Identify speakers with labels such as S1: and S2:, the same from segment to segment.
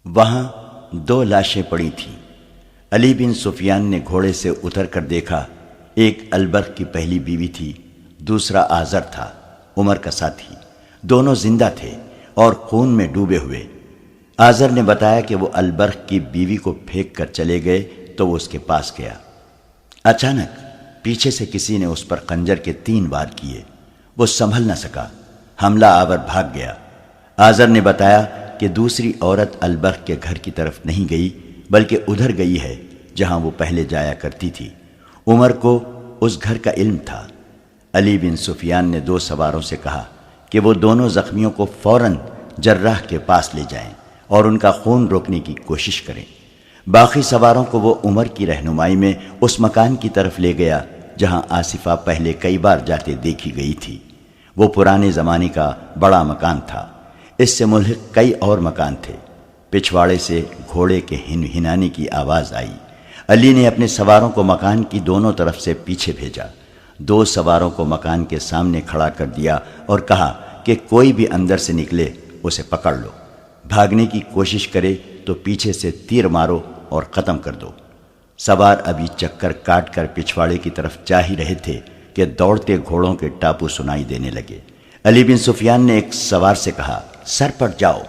S1: وہاں 2 لاشیں پڑی تھیں۔ علی بن سفیان نے گھوڑے سے اتر کر دیکھا، ایک البرق کی پہلی بیوی تھی، دوسرا آزر تھا، عمر کا ساتھی۔ دونوں زندہ تھے اور خون میں ڈوبے ہوئے۔ آزر نے بتایا کہ وہ البرق کی بیوی کو پھینک کر چلے گئے تو وہ اس کے پاس گیا۔ اچانک پیچھے سے کسی نے اس پر خنجر کے 3 وار کیے۔ وہ سنبھل نہ سکا، حملہ آور بھاگ گیا۔ آزر نے بتایا کہ دوسری عورت البرق کے گھر کی طرف نہیں گئی بلکہ ادھر گئی ہے جہاں وہ پہلے جایا کرتی تھی۔ عمر کو اس گھر کا علم تھا۔ علی بن سفیان نے 2 سواروں سے کہا کہ وہ دونوں زخمیوں کو فوراً جراح کے پاس لے جائیں اور ان کا خون روکنے کی کوشش کریں۔ باقی سواروں کو وہ عمر کی رہنمائی میں اس مکان کی طرف لے گیا جہاں آصفہ پہلے کئی بار جاتے دیکھی گئی تھی۔ وہ پرانے زمانے کا بڑا مکان تھا۔ اس سے ملحق کئی اور مکان تھے۔ پچھواڑے سے گھوڑے کے ہنہنانے کی آواز آئی۔ علی نے اپنے سواروں کو مکان کی دونوں طرف سے پیچھے بھیجا۔ 2 سواروں کو مکان کے سامنے کھڑا کر دیا اور کہا کہ کوئی بھی اندر سے نکلے اسے پکڑ لو، بھاگنے کی کوشش کرے تو پیچھے سے تیر مارو اور ختم کر دو۔ سوار ابھی چکر کاٹ کر پچھواڑے کی طرف جا ہی رہے تھے کہ دوڑتے گھوڑوں کے ٹاپو سنائی دینے لگے۔ علی بن سفیان نے ایک سوار سے کہا، سر پر جاؤ،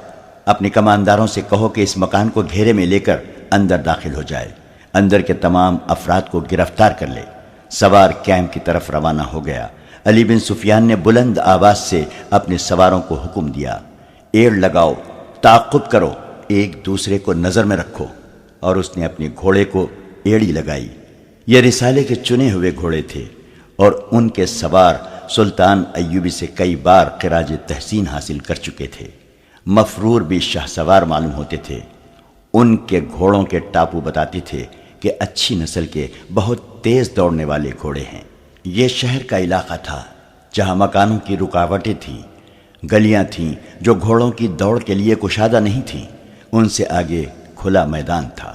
S1: اپنے کمانداروں سے کہو کہ اس مکان کو گھیرے میں لے کر اندر داخل ہو جائے، اندر کے تمام افراد کو گرفتار کر لے۔ سوار کیمپ کی طرف روانہ ہو گیا۔ علی بن سفیان نے بلند آواز سے اپنے سواروں کو حکم دیا، ایڑ لگاؤ، تعاقب کرو، ایک دوسرے کو نظر میں رکھو، اور اس نے اپنے گھوڑے کو ایڑی لگائی۔ یہ رسالے کے چنے ہوئے گھوڑے تھے اور ان کے سوار سلطان ایوبی سے کئی بار خراج تحسین حاصل کر چکے تھے۔ مفرور بھی شاہ سوار معلوم ہوتے تھے۔ ان کے گھوڑوں کے ٹاپو بتاتے تھے کہ اچھی نسل کے بہت تیز دوڑنے والے گھوڑے ہیں۔ یہ شہر کا علاقہ تھا جہاں مکانوں کی رکاوٹیں تھیں، گلیاں تھیں جو گھوڑوں کی دوڑ کے لیے کشادہ نہیں تھیں۔ ان سے آگے کھلا میدان تھا۔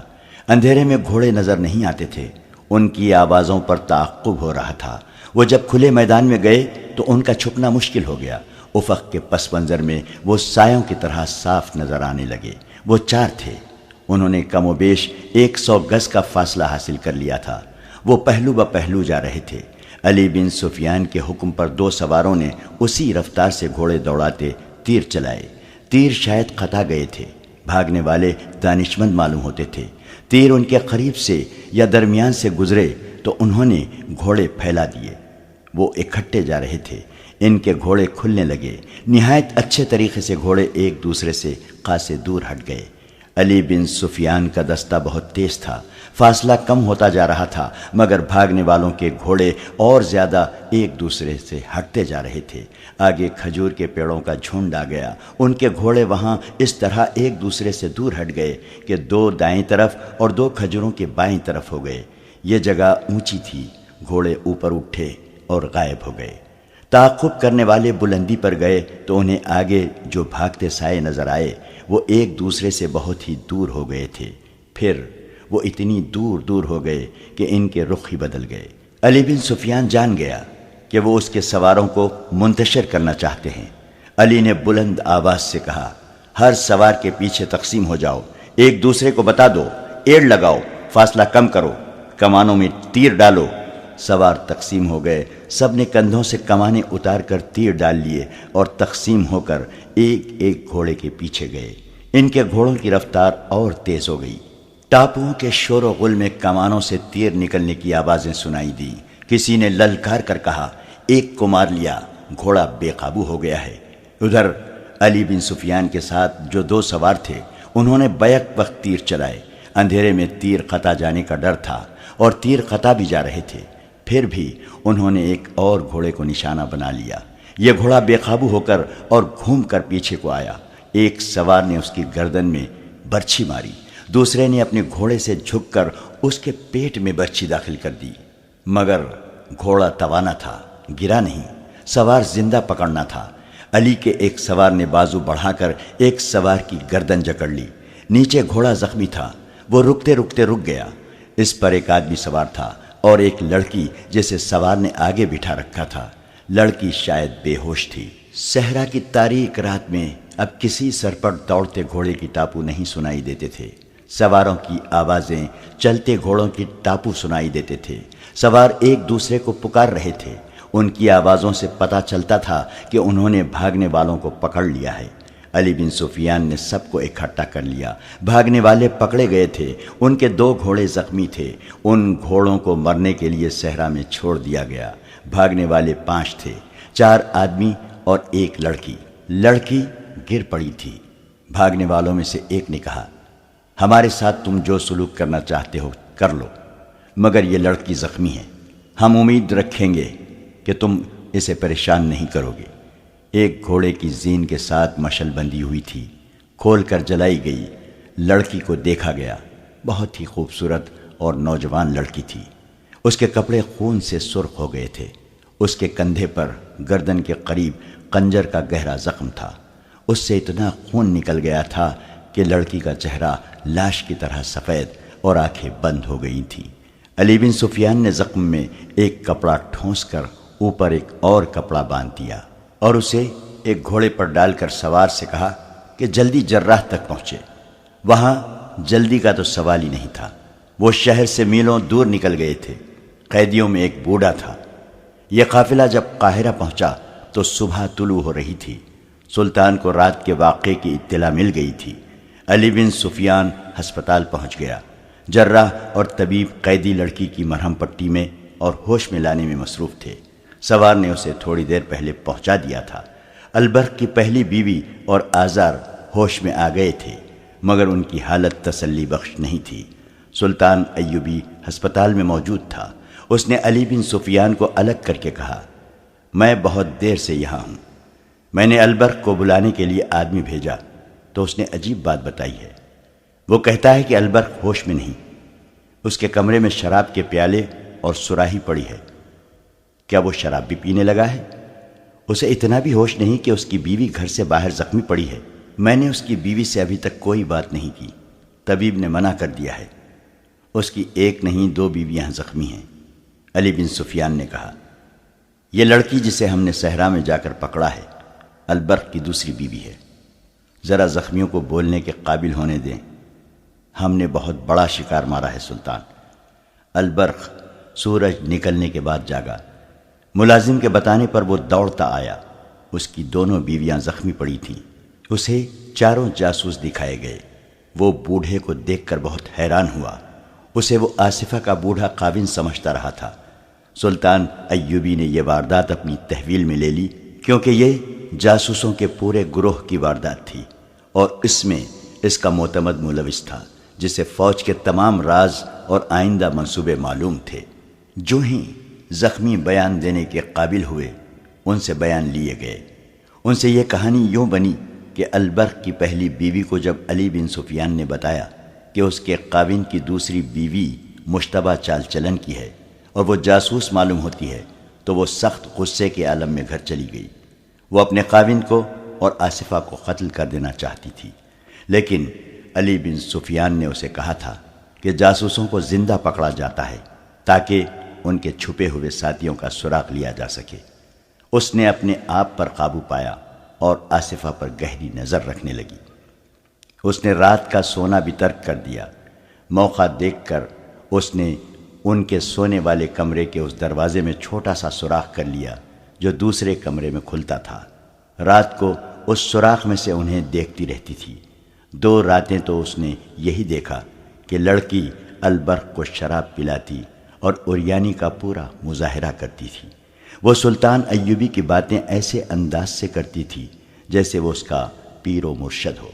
S1: اندھیرے میں گھوڑے نظر نہیں آتے تھے۔ ان کی آوازوں پر تعاقب ہو رہا تھا۔ وہ جب کھلے میدان میں گئے تو ان کا چھپنا مشکل ہو گیا۔ افق کے پس منظر میں وہ سایوں کی طرح صاف نظر آنے لگے۔ وہ 4 تھے۔ انہوں نے کم و بیش 100 گز کا فاصلہ حاصل کر لیا تھا۔ وہ پہلو بہ پہلو جا رہے تھے۔ علی بن سفیان کے حکم پر 2 سواروں نے اسی رفتار سے گھوڑے دوڑاتے تیر چلائے۔ تیر شاید خطا گئے تھے۔ بھاگنے والے دانشمند معلوم ہوتے تھے۔ تیر ان کے قریب سے یا درمیان سے گزرے تو انہوں نے گھوڑے پھیلا دیے۔ وہ اکٹھے جا رہے تھے۔ ان کے گھوڑے کھلنے لگے۔ نہایت اچھے طریقے سے گھوڑے ایک دوسرے سے خاصے دور ہٹ گئے۔ علی بن سفیان کا دستہ بہت تیز تھا۔ فاصلہ کم ہوتا جا رہا تھا مگر بھاگنے والوں کے گھوڑے اور زیادہ ایک دوسرے سے ہٹتے جا رہے تھے۔ آگے کھجور کے پیڑوں کا جھنڈ آ گیا۔ ان کے گھوڑے وہاں اس طرح ایک دوسرے سے دور ہٹ گئے کہ 2 دائیں طرف اور 2 کھجوروں کے بائیں طرف ہو گئے۔ یہ جگہ اونچی تھی۔ گھوڑے اوپر اٹھے اور غائب ہو گئے۔ تعاقب کرنے والے بلندی پر گئے تو انہیں آگے جو بھاگتے سائے نظر آئے وہ ایک دوسرے سے بہت ہی دور ہو گئے تھے۔ پھر وہ اتنی دور دور ہو گئے کہ ان کے رخ ہی بدل گئے۔ علی بن سفیان جان گیا کہ وہ اس کے سواروں کو منتشر کرنا چاہتے ہیں۔ علی نے بلند آواز سے کہا، ہر سوار کے پیچھے تقسیم ہو جاؤ، ایک دوسرے کو بتا دو، ایڑ لگاؤ، فاصلہ کم کرو، کمانوں میں تیر ڈالو۔ سوار تقسیم ہو گئے۔ سب نے کندھوں سے کمانے اتار کر تیر ڈال لیے اور تقسیم ہو کر ایک ایک گھوڑے کے پیچھے گئے۔ ان کے گھوڑوں کی رفتار اور تیز ہو گئی۔ ٹاپوؤں کے شور و غل میں کمانوں سے تیر نکلنے کی آوازیں سنائی دیں۔ کسی نے للکار کر کہا، ایک کو مار لیا، گھوڑا بے قابو ہو گیا ہے۔ ادھر علی بن سفیان کے ساتھ جو 2 سوار تھے انہوں نے بیک وقت تیر چلائے۔ اندھیرے میں تیر خطا جانے کا ڈر تھا اور تیر خطا بھی جا رہے تھے۔ پھر بھی انہوں نے ایک اور گھوڑے کو نشانہ بنا لیا۔ یہ گھوڑا بے قابو ہو کر اور گھوم کر پیچھے کو آیا۔ ایک سوار نے اس کی گردن میں برچھی ماری، دوسرے نے اپنے گھوڑے سے جھک کر اس کے پیٹ میں برچھی داخل کر دی، مگر گھوڑا توانا تھا، گرا نہیں۔ سوار زندہ پکڑنا تھا۔ علی کے ایک سوار نے بازو بڑھا کر ایک سوار کی گردن جکڑ لی۔ نیچے گھوڑا زخمی تھا، وہ رکتے رکتے رک گیا۔ اس پر ایک آدمی سوار تھا اور ایک لڑکی جسے سوار نے آگے بٹھا رکھا تھا۔ لڑکی شاید بے ہوش تھی۔ صحرا کی تاریک رات میں اب کسی سر پر دوڑتے گھوڑے کی ٹاپو نہیں سنائی دیتے تھے۔ سواروں کی آوازیں چلتے گھوڑوں کی ٹاپو سنائی دیتے تھے۔ سوار ایک دوسرے کو پکار رہے تھے۔ ان کی آوازوں سے پتہ چلتا تھا کہ انہوں نے بھاگنے والوں کو پکڑ لیا ہے۔ علی بن سفیان نے سب کو اکٹھا کر لیا۔ بھاگنے والے پکڑے گئے تھے۔ ان کے 2 گھوڑے زخمی تھے۔ ان گھوڑوں کو مرنے کے لیے صحرا میں چھوڑ دیا گیا۔ بھاگنے والے 5 تھے، 4 آدمی اور 1 لڑکی۔ لڑکی گر پڑی تھی۔ بھاگنے والوں میں سے ایک نے کہا، ہمارے ساتھ تم جو سلوک کرنا چاہتے ہو کر لو، مگر یہ لڑکی زخمی ہے۔ ہم امید رکھیں گے کہ تم اسے پریشان نہیں کرو گے۔ ایک گھوڑے کی زین کے ساتھ مشل بندھی ہوئی تھی، کھول کر جلائی گئی۔ لڑکی کو دیکھا گیا، بہت ہی خوبصورت اور نوجوان لڑکی تھی۔ اس کے کپڑے خون سے سرخ ہو گئے تھے۔ اس کے کندھے پر گردن کے قریب خنجر کا گہرا زخم تھا۔ اس سے اتنا خون نکل گیا تھا کہ لڑکی کا چہرہ لاش کی طرح سفید اور آنکھیں بند ہو گئی تھیں۔ علی بن سفیان نے زخم میں ایک کپڑا ٹھونس کر اوپر ایک اور کپڑا باندھ دیا اور اسے ایک گھوڑے پر ڈال کر سوار سے کہا کہ جلدی جراح تک پہنچے۔ وہاں جلدی کا تو سوال ہی نہیں تھا۔ وہ شہر سے میلوں دور نکل گئے تھے۔ قیدیوں میں ایک بوڑھا تھا۔ یہ قافلہ جب قاہرہ پہنچا تو صبح طلوع ہو رہی تھی۔ سلطان کو رات کے واقعے کی اطلاع مل گئی تھی۔ علی بن سفیان ہسپتال پہنچ گیا۔ جراح اور طبیب قیدی لڑکی کی مرہم پٹی میں اور ہوش میں لانے میں مصروف تھے۔ سوار نے اسے تھوڑی دیر پہلے پہنچا دیا تھا۔ البرق کی پہلی بیوی اور آزار ہوش میں آ گئے تھے، مگر ان کی حالت تسلی بخش نہیں تھی۔ سلطان ایوبی ہسپتال میں موجود تھا۔ اس نے علی بن سفیان کو الگ کر کے کہا، میں بہت دیر سے یہاں ہوں۔ میں نے البرق کو بلانے کے لیے آدمی بھیجا تو اس نے عجیب بات بتائی ہے۔ وہ کہتا ہے کہ البرق ہوش میں نہیں۔ اس کے کمرے میں شراب کے پیالے اور سراہی پڑی ہے۔ کیا وہ شراب بھی پینے لگا ہے؟ اسے اتنا بھی ہوش نہیں کہ اس کی بیوی گھر سے باہر زخمی پڑی ہے۔ میں نے اس کی بیوی سے ابھی تک کوئی بات نہیں کی۔ طبیب نے منع کر دیا ہے۔ اس کی 1 نہیں 2 بیویاں زخمی ہیں۔ علی بن سفیان نے کہا، یہ لڑکی جسے ہم نے صحرا میں جا کر پکڑا ہے البرق کی دوسری بیوی ہے۔ ذرا زخمیوں کو بولنے کے قابل ہونے دیں۔ ہم نے بہت بڑا شکار مارا ہے سلطان۔ البرق سورج نکلنے کے بعد جاگا۔ ملازم کے بتانے پر وہ دوڑتا آیا۔ اس کی دونوں بیویاں زخمی پڑی تھیں۔ اسے 4 جاسوس دکھائے گئے۔ وہ بوڑھے کو دیکھ کر بہت حیران ہوا۔ اسے وہ آصفہ کا بوڑھا خاوند سمجھتا رہا تھا۔ سلطان ایوبی نے یہ واردات اپنی تحویل میں لے لی، کیونکہ یہ جاسوسوں کے پورے گروہ کی واردات تھی اور اس میں اس کا معتمد ملوث تھا، جسے فوج کے تمام راز اور آئندہ منصوبے معلوم تھے۔ جو ہی زخمی بیان دینے کے قابل ہوئے، ان سے بیان لیے گئے۔ ان سے یہ کہانی یوں بنی کہ البرق کی پہلی بیوی کو جب علی بن سفیان نے بتایا کہ اس کے خاوند کی دوسری بیوی مشتبہ چال چلن کی ہے اور وہ جاسوس معلوم ہوتی ہے، تو وہ سخت غصے کے عالم میں گھر چلی گئی۔ وہ اپنے خاوند کو اور آصفہ کو قتل کر دینا چاہتی تھی، لیکن علی بن سفیان نے اسے کہا تھا کہ جاسوسوں کو زندہ پکڑا جاتا ہے تاکہ ان کے چھپے ہوئے ساتھیوں کا سراغ لیا جا سکے۔ اس نے اپنے آپ پر قابو پایا اور آصفہ پر گہری نظر رکھنے لگی۔ اس نے رات کا سونا بھی ترک کر دیا۔ موقع دیکھ کر اس نے ان کے سونے والے کمرے کے اس دروازے میں چھوٹا سا سوراخ کر لیا جو دوسرے کمرے میں کھلتا تھا۔ رات کو اس سوراخ میں سے انہیں دیکھتی رہتی تھی۔ 2 راتیں تو اس نے یہی دیکھا کہ لڑکی البرق کو شراب پلاتی اور عریانی کا پورا مظاہرہ کرتی تھی۔ وہ سلطان ایوبی کی باتیں ایسے انداز سے کرتی تھی جیسے وہ اس کا پیر و مرشد ہو۔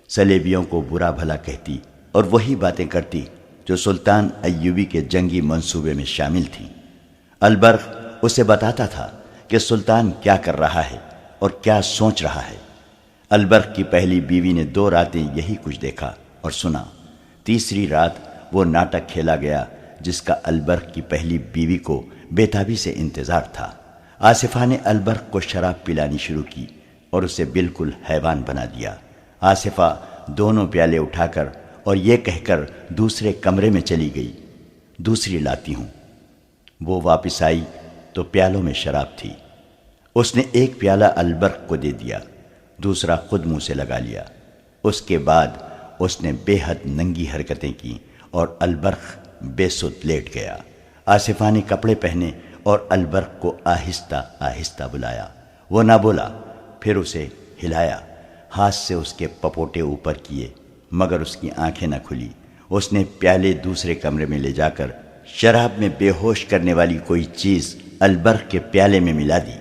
S1: سلیبیوں کو برا بھلا کہتی اور وہی باتیں کرتی جو سلطان ایوبی کے جنگی منصوبے میں شامل تھیں۔ البرق اسے بتاتا تھا کہ سلطان کیا کر رہا ہے اور کیا سوچ رہا ہے۔ البرق کی پہلی بیوی نے 2 راتیں یہی کچھ دیکھا اور سنا۔ تیسری رات وہ ناٹک کھیلا گیا جس کا البرق کی پہلی بیوی کو بےتابی سے انتظار تھا۔ آصفہ نے البرق کو شراب پلانی شروع کی اور اسے بالکل حیوان بنا دیا۔ آصفہ دونوں پیالے اٹھا کر اور یہ کہہ کر دوسرے کمرے میں چلی گئی، دوسری لاتی ہوں۔ وہ واپس آئی تو پیالوں میں شراب تھی۔ اس نے ایک پیالہ البرق کو دے دیا۔ دوسرا خود منہ سے لگا لیا۔ اس کے بعد اس نے بے حد ننگی حرکتیں کی اور البرق بے سود لیٹ گیا۔ آصفہ نے کپڑے پہنے اور البرق کو آہستہ آہستہ بلایا۔ وہ نہ بولا، پھر اسے ہلایا، ہاتھ سے اس کے پپوٹے اوپر کیے، مگر اس کی آنکھیں نہ کھلی۔ اس نے پیالے دوسرے کمرے میں لے جا کر شراب میں بے ہوش کرنے والی کوئی چیز البرق کے پیالے میں ملا دی۔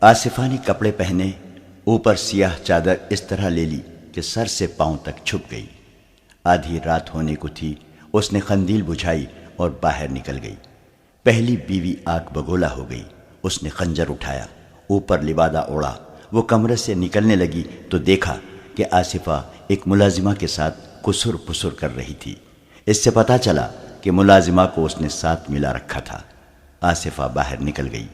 S1: آصفہ نے کپڑے پہنے، اوپر سیاہ چادر اس طرح لے لی کہ سر سے پاؤں تک چھپ گئی۔ آدھی رات ہونے کو تھی، اس نے قندیل بجھائی اور باہر نکل گئی۔ پہلی بیوی آگ بگولا ہو گئی۔ اس نے خنجر اٹھایا، اوپر لبادہ اوڑھا۔ وہ کمرے سے نکلنے لگی تو دیکھا کہ آصفہ ایک ملازمہ کے ساتھ کسر پسر کر رہی تھی۔ اس سے پتہ چلا کہ ملازمہ کو اس نے ساتھ ملا رکھا تھا۔ آصفہ باہر نکل گئی۔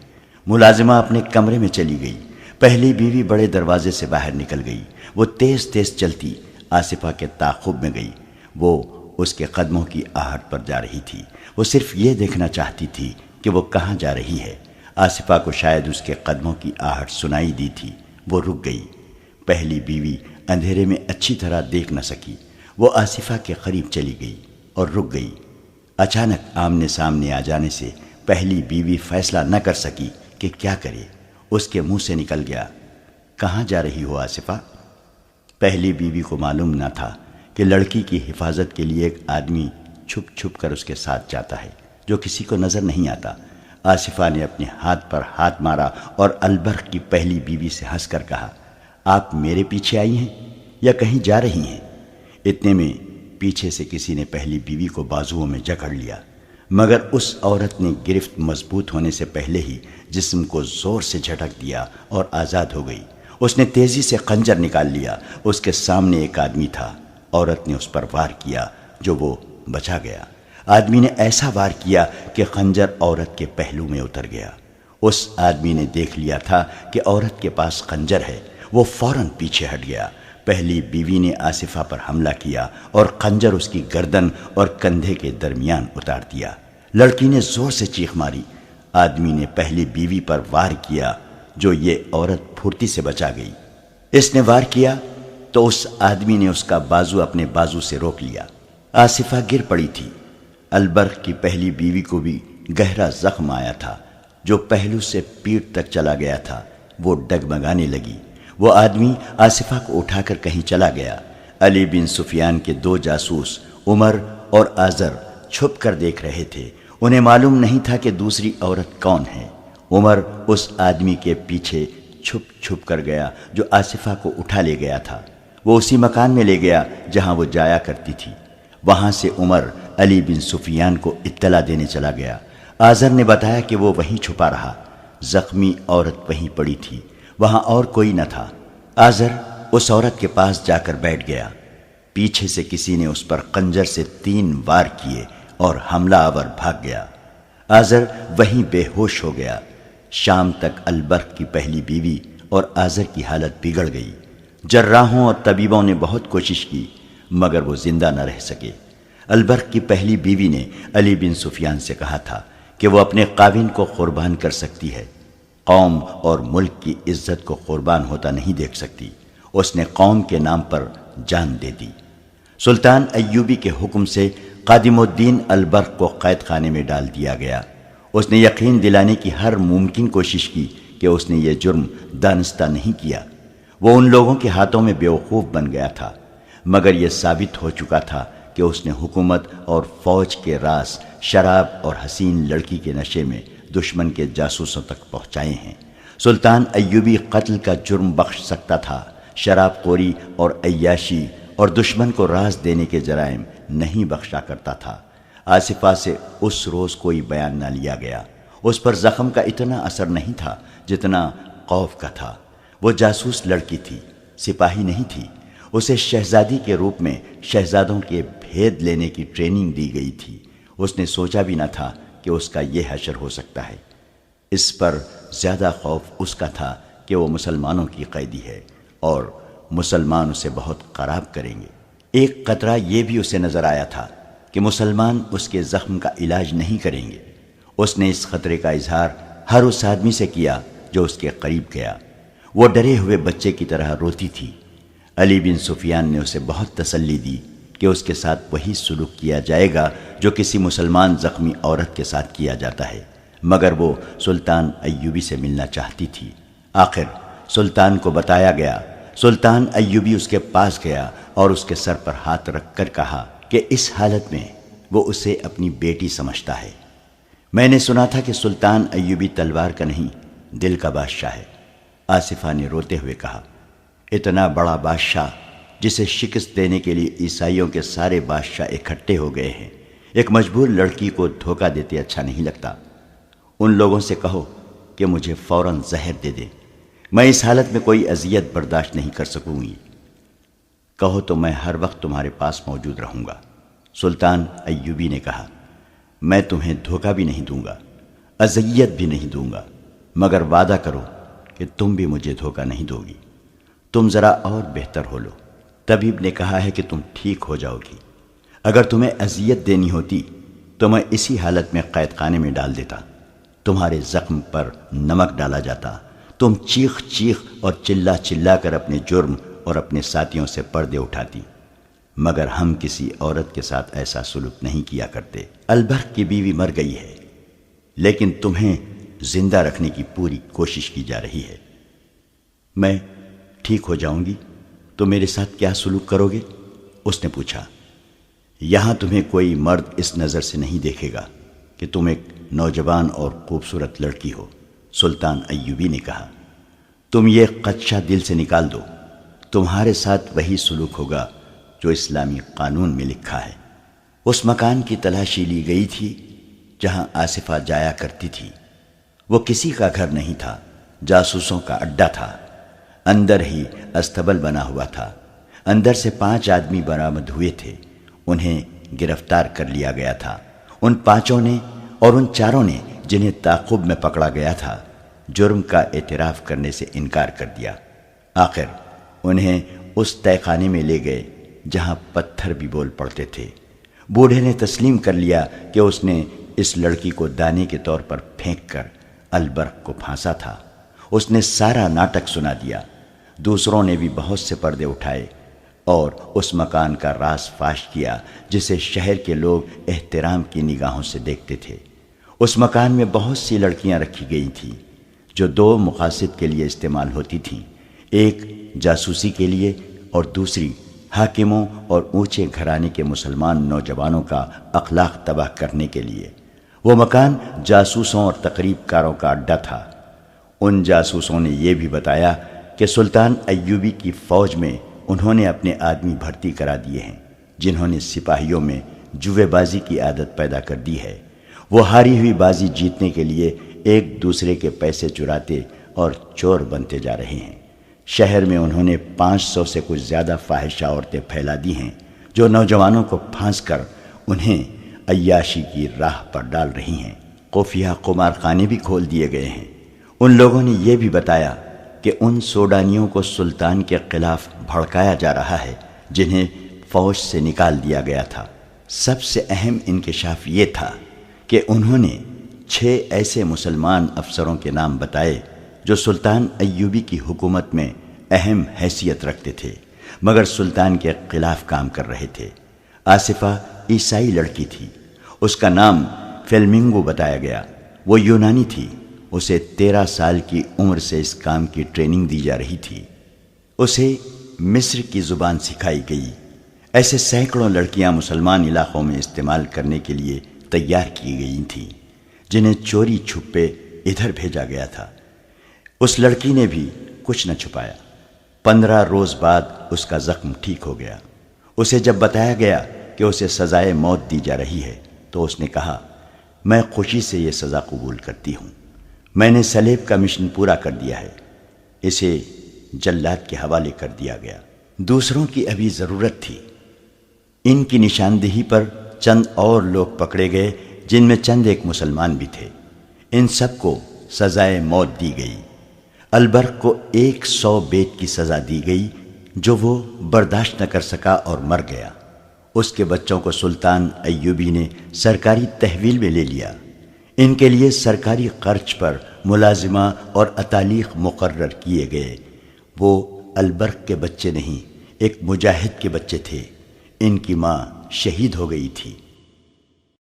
S1: ملازمہ اپنے کمرے میں چلی گئی۔ پہلی بیوی بڑے دروازے سے باہر نکل گئی۔ وہ تیز تیز چلتی آصفہ کے تعاقب میں گئی۔ وہ اس کے قدموں کی آہٹ پر جا رہی تھی۔ وہ صرف یہ دیکھنا چاہتی تھی کہ وہ کہاں جا رہی ہے۔ آصفہ کو شاید اس کے قدموں کی آہٹ سنائی دی تھی۔ وہ رک گئی۔ پہلی بیوی اندھیرے میں اچھی طرح دیکھ نہ سکی۔ وہ آصفہ کے قریب چلی گئی اور رک گئی۔ اچانک آمنے سامنے آ جانے سے پہلی بیوی فیصلہ نہ کر سکی کہ کیا کرے۔ اس کے منہ سے نکل گیا، کہاں جا رہی ہو آصفہ؟ پہلی بیوی کو معلوم نہ تھا کہ لڑکی کی حفاظت کے لیے ایک آدمی چھپ چھپ کر اس کے ساتھ جاتا ہے جو کسی کو نظر نہیں آتا۔ آصفہ نے اپنے ہاتھ پر ہاتھ مارا اور البرق کی پہلی بیوی سے ہنس کر کہا، آپ میرے پیچھے آئی ہیں یا کہیں جا رہی ہیں؟ اتنے میں پیچھے سے کسی نے پہلی بیوی کو بازوؤں میں جکڑ لیا، مگر اس عورت نے گرفت مضبوط ہونے سے پہلے ہی جسم کو زور سے جھٹک دیا اور آزاد ہو گئی۔ اس نے تیزی سے خنجر نکال لیا۔ اس کے سامنے ایک آدمی تھا۔ عورت نے اس پر وار کیا جو وہ بچا گیا۔ آدمی نے ایسا وار کیا کہ خنجر عورت کے پہلو میں اتر گیا۔ اس آدمی نے دیکھ لیا تھا کہ عورت کے پاس خنجر ہے۔ وہ فوراً پیچھے ہٹ گیا۔ پہلی بیوی نے آصفہ پر حملہ کیا اور خنجر اس کی گردن اور کندھے کے درمیان اتار دیا۔ لڑکی نے زور سے چیخ ماری۔ آدمی نے پہلی بیوی پر وار کیا جو یہ عورت پھرتی سے بچا گئی۔ اس نے وار کیا تو اس آدمی نے اس کا بازو اپنے بازو سے روک لیا۔ آصفہ گر پڑی تھی۔ البرق کی پہلی بیوی کو بھی گہرا زخم آیا تھا جو پہلو سے پیٹھ تک چلا گیا تھا۔ وہ ڈگمگانے لگی۔ وہ آدمی آصفہ کو اٹھا کر کہیں چلا گیا۔ علی بن سفیان کے دو جاسوس عمر اور آذر چھپ کر دیکھ رہے تھے۔ انہیں معلوم نہیں تھا کہ دوسری عورت کون ہے۔ عمر اس آدمی کے پیچھے چھپ چھپ کر گیا جو آصفہ کو اٹھا لے گیا تھا۔ وہ اسی مکان میں لے گیا جہاں وہ جایا کرتی تھی۔ وہاں سے عمر علی بن سفیان کو اطلاع دینے چلا گیا۔ آذر نے بتایا کہ وہ وہیں چھپا رہا۔ زخمی عورت وہیں پڑی تھی، وہاں اور کوئی نہ تھا۔ آذر اس عورت کے پاس جا کر بیٹھ گیا۔ پیچھے سے کسی نے اس پر خنجر سے 3 وار کیے اور حملہ آور بھاگ گیا۔ آذر وہیں بے ہوش ہو گیا۔ شام تک البرق کی پہلی بیوی اور آذر کی حالت بگڑ گئی۔ جراحوں اور طبیبوں نے بہت کوشش کی مگر وہ زندہ نہ رہ سکے۔ البرق کی پہلی بیوی نے علی بن سفیان سے کہا تھا کہ وہ اپنے خاوند کو قربان کر سکتی ہے، قوم اور ملک کی عزت کو قربان ہوتا نہیں دیکھ سکتی۔ اس نے قوم کے نام پر جان دے دی۔ سلطان ایوبی کے حکم سے قادم الدین البرق کو قید خانے میں ڈال دیا گیا۔ اس نے یقین دلانے کی ہر ممکن کوشش کی کہ اس نے یہ جرم دانستہ نہیں کیا۔ وہ ان لوگوں کے ہاتھوں میں بیوقوف بن گیا تھا، مگر یہ ثابت ہو چکا تھا کہ اس نے حکومت اور فوج کے راز شراب اور حسین لڑکی کے نشے میں دشمن کے جاسوسوں تک پہنچائے ہیں۔ سلطان ایوبی قتل کا جرم بخش سکتا تھا، شراب خوری اور عیاشی اور دشمن کو راز دینے کے جرائم نہیں بخشا کرتا تھا۔ آصفہ سے اس روز کوئی بیان نہ لیا گیا۔ اس پر زخم کا اتنا اثر نہیں تھا جتنا خوف کا تھا۔ وہ جاسوس لڑکی تھی، سپاہی نہیں تھی۔ اسے شہزادی کے روپ میں شہزادوں کے بھید لینے کی ٹریننگ دی گئی تھی۔ اس نے سوچا بھی نہ تھا کہ اس کا یہ حشر ہو سکتا ہے۔ اس پر زیادہ خوف اس کا تھا کہ وہ مسلمانوں کی قیدی ہے اور مسلمان اسے بہت خراب کریں گے۔ ایک قطرہ یہ بھی اسے نظر آیا تھا کہ مسلمان اس کے زخم کا علاج نہیں کریں گے۔ اس نے اس خطرے کا اظہار ہر اس آدمی سے کیا جو اس کے قریب گیا۔ وہ ڈرے ہوئے بچے کی طرح روتی تھی۔ علی بن سفیان نے اسے بہت تسلی دی کہ اس کے ساتھ وہی سلوک کیا جائے گا جو کسی مسلمان زخمی عورت کے ساتھ کیا جاتا ہے، مگر وہ سلطان ایوبی سے ملنا چاہتی تھی۔ آخر سلطان کو بتایا گیا۔ سلطان ایوبی اس کے پاس گیا اور اس کے سر پر ہاتھ رکھ کر کہا کہ اس حالت میں وہ اسے اپنی بیٹی سمجھتا ہے۔ میں نے سنا تھا کہ سلطان ایوبی تلوار کا نہیں، دل کا بادشاہ ہے۔ آصفہ نے روتے ہوئے کہا، اتنا بڑا بادشاہ جسے شکست دینے کے لیے عیسائیوں کے سارے بادشاہ اکٹھے ہو گئے ہیں، ایک مجبور لڑکی کو دھوکہ دیتے اچھا نہیں لگتا۔ ان لوگوں سے کہو کہ مجھے فوراً زہر دے دیں، میں اس حالت میں کوئی اذیت برداشت نہیں کر سکوں گی۔ کہو تو میں ہر وقت تمہارے پاس موجود رہوں گا۔ سلطان ایوبی نے کہا، میں تمہیں دھوکہ بھی نہیں دوں گا، اذیت بھی نہیں دوں گا، مگر وعدہ کرو کہ تم بھی مجھے دھوکہ نہیں دو گی۔ تم ذرا اور بہتر ہو لو۔ طبیب نے کہا ہے کہ تم ٹھیک ہو جاؤ گی۔ اگر تمہیں اذیت دینی ہوتی تو میں اسی حالت میں قید خانے میں ڈال دیتا، تمہارے زخم پر نمک ڈالا جاتا، تم چیخ چیخ اور چلا چلا کر اپنے جرم اور اپنے ساتھیوں سے پردے اٹھاتی، مگر ہم کسی عورت کے ساتھ ایسا سلوک نہیں کیا کرتے۔ البرق کی بیوی مر گئی ہے، لیکن تمہیں زندہ رکھنے کی پوری کوشش کی جا رہی ہے۔ میں ٹھیک ہو جاؤں گی تو میرے ساتھ کیا سلوک کرو گے؟ اس نے پوچھا۔ یہاں تمہیں کوئی مرد اس نظر سے نہیں دیکھے گا کہ تم ایک نوجوان اور خوبصورت لڑکی ہو۔ سلطان ایوبی نے کہا، تم یہ خدشہ دل سے نکال دو، تمہارے ساتھ وہی سلوک ہوگا جو اسلامی قانون میں لکھا ہے۔ اس مکان کی تلاشی لی گئی تھی جہاں آصفہ جایا کرتی تھی۔ وہ کسی کا گھر نہیں تھا، جاسوسوں کا اڈا تھا۔ اندر ہی استبل بنا ہوا تھا۔ اندر سے 5 آدمی برآمد ہوئے تھے، انہیں گرفتار کر لیا گیا تھا۔ ان 5 نے اور ان 4 نے جنہیں تعاقب میں پکڑا گیا تھا، جرم کا اعتراف کرنے سے انکار کر دیا۔ آخر انہیں اس تہہ خانے میں لے گئے جہاں پتھر بھی بول پڑتے تھے۔ بوڑھے نے تسلیم کر لیا کہ اس نے اس لڑکی کو دانے کے طور پر پھینک کر البرق کو پھانسا تھا۔ اس نے سارا ناٹک سنا دیا۔ دوسروں نے بھی بہت سے پردے اٹھائے اور اس مکان کا راز فاش کیا جسے شہر کے لوگ احترام کی نگاہوں سے دیکھتے تھے۔ اس مکان میں بہت سی لڑکیاں رکھی گئی تھیں جو 2 مقاصد کے لیے استعمال ہوتی تھیں، ایک جاسوسی کے لیے اور دوسری حاکموں اور اونچے گھرانے کے مسلمان نوجوانوں کا اخلاق تباہ کرنے کے لیے۔ وہ مکان جاسوسوں اور تقریب کاروں کا اڈا تھا۔ ان جاسوسوں نے یہ بھی بتایا کہ سلطان ایوبی کی فوج میں انہوں نے اپنے آدمی بھرتی کرا دیے ہیں، جنہوں نے سپاہیوں میں جوے بازی کی عادت پیدا کر دی ہے۔ وہ ہاری ہوئی بازی جیتنے کے لیے ایک دوسرے کے پیسے چراتے اور چور بنتے جا رہے ہیں۔ شہر میں انہوں نے 500 سے کچھ زیادہ فاحشہ عورتیں پھیلا دی ہیں جو نوجوانوں کو پھانس کر انہیں عیاشی کی راہ پر ڈال رہی ہیں۔ خفیہ قمار خانے بھی کھول دیے گئے ہیں۔ ان لوگوں نے یہ بھی بتایا کہ ان سوڈانیوں کو سلطان کے خلاف بھڑکایا جا رہا ہے جنہیں فوج سے نکال دیا گیا تھا۔ سب سے اہم انکشاف یہ تھا کہ انہوں نے 6 ایسے مسلمان افسروں کے نام بتائے جو سلطان ایوبی کی حکومت میں اہم حیثیت رکھتے تھے مگر سلطان کے خلاف کام کر رہے تھے۔ آصفہ عیسائی لڑکی تھی، اس کا نام فلیمنگو بتایا گیا۔ وہ یونانی تھی، اسے 13 سال کی عمر سے اس کام کی ٹریننگ دی جا رہی تھی۔ اسے مصر کی زبان سکھائی گئی۔ ایسے سینکڑوں لڑکیاں مسلمان علاقوں میں استعمال کرنے کے لیے تیار کی گئی تھیں جنہیں چوری چھپے ادھر بھیجا گیا تھا۔ اس لڑکی نے بھی کچھ نہ چھپایا۔ 15 روز بعد اس کا زخم ٹھیک ہو گیا۔ اسے جب بتایا گیا کہ اسے سزائے موت دی جا رہی ہے تو اس نے کہا، میں خوشی سے یہ سزا قبول کرتی ہوں۔ میں نے سلیب کا مشن پورا کر دیا ہے۔ اسے جلاد کے حوالے کر دیا گیا۔ دوسروں کی ابھی ضرورت تھی۔ ان کی نشاندہی پر چند اور لوگ پکڑے گئے جن میں چند ایک مسلمان بھی تھے۔ ان سب کو سزائے موت دی گئی۔ البرق کو 100 بیت کی سزا دی گئی جو وہ برداشت نہ کر سکا اور مر گیا۔ اس کے بچوں کو سلطان ایوبی نے سرکاری تحویل میں لے لیا۔ ان کے لیے سرکاری خرچ پر ملازمہ اور اتالیق مقرر کیے گئے۔ وہ البرق کے بچے نہیں، ایک مجاہد کے بچے تھے۔ ان کی ماں شہید ہو گئی تھی۔